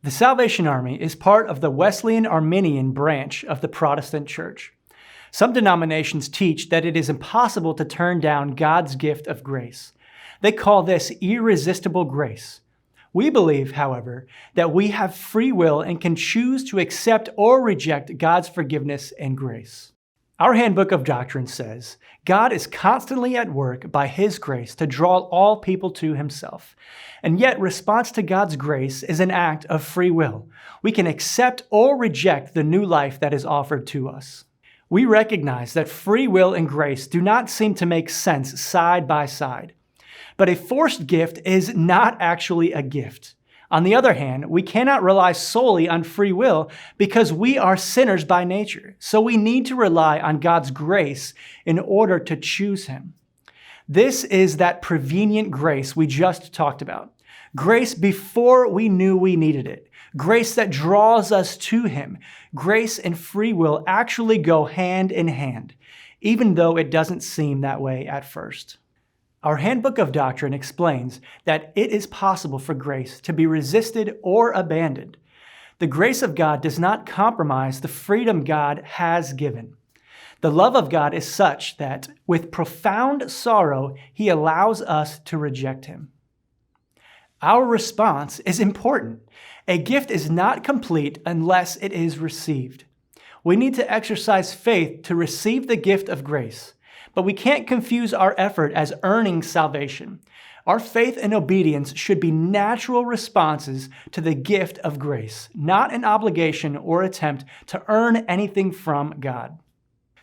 The Salvation Army is part of the Wesleyan Arminian branch of the Protestant Church. Some denominations teach that it is impossible to turn down God's gift of grace. They call this irresistible grace. We believe, however, that we have free will and can choose to accept or reject God's forgiveness and grace. Our Handbook of Doctrine says, God is constantly at work by His grace to draw all people to Himself. And yet, response to God's grace is an act of free will. We can accept or reject the new life that is offered to us. We recognize that free will and grace do not seem to make sense side by side. But a forced gift is not actually a gift. On the other hand, we cannot rely solely on free will because we are sinners by nature. So we need to rely on God's grace in order to choose Him. This is that prevenient grace we just talked about. Grace before we knew we needed it. Grace that draws us to Him. Grace and free will actually go hand in hand, even though it doesn't seem that way at first. Our Handbook of Doctrine explains that it is possible for grace to be resisted or abandoned. The grace of God does not compromise the freedom God has given. The love of God is such that, with profound sorrow, He allows us to reject Him. Our response is important. A gift is not complete unless it is received. We need to exercise faith to receive the gift of grace. But we can't confuse our effort as earning salvation. Our faith and obedience should be natural responses to the gift of grace, not an obligation or attempt to earn anything from God.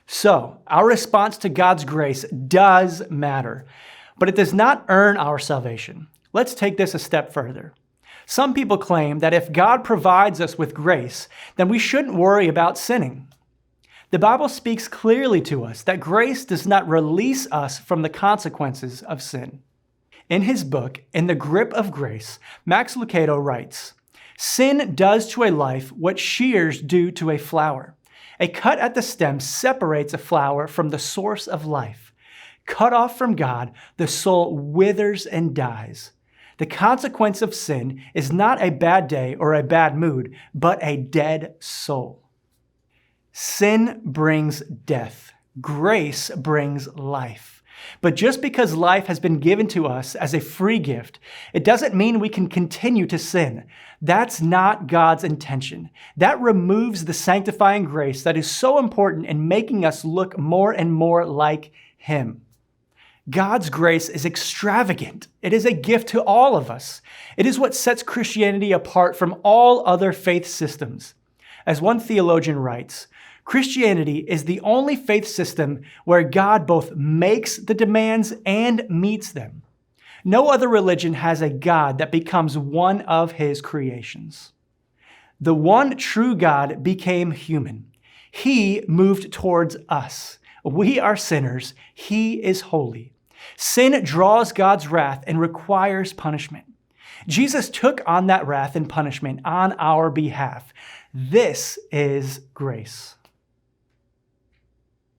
So, our response to God's grace does matter, but it does not earn our salvation. Let's take this a step further. Some people claim that if God provides us with grace, then we shouldn't worry about sinning. The Bible speaks clearly to us that grace does not release us from the consequences of sin. In his book, In the Grip of Grace, Max Lucado writes, "Sin does to a life what shears do to a flower. A cut at the stem separates a flower from the source of life. Cut off from God, the soul withers and dies. The consequence of sin is not a bad day or a bad mood, but a dead soul." Sin brings death. Grace brings life. But just because life has been given to us as a free gift, it doesn't mean we can continue to sin. That's not God's intention. That removes the sanctifying grace that is so important in making us look more and more like Him. God's grace is extravagant. It is a gift to all of us. It is what sets Christianity apart from all other faith systems. As one theologian writes, Christianity is the only faith system where God both makes the demands and meets them. No other religion has a God that becomes one of His creations. The one true God became human. He moved towards us. We are sinners. He is holy. Sin draws God's wrath and requires punishment. Jesus took on that wrath and punishment on our behalf. This is grace.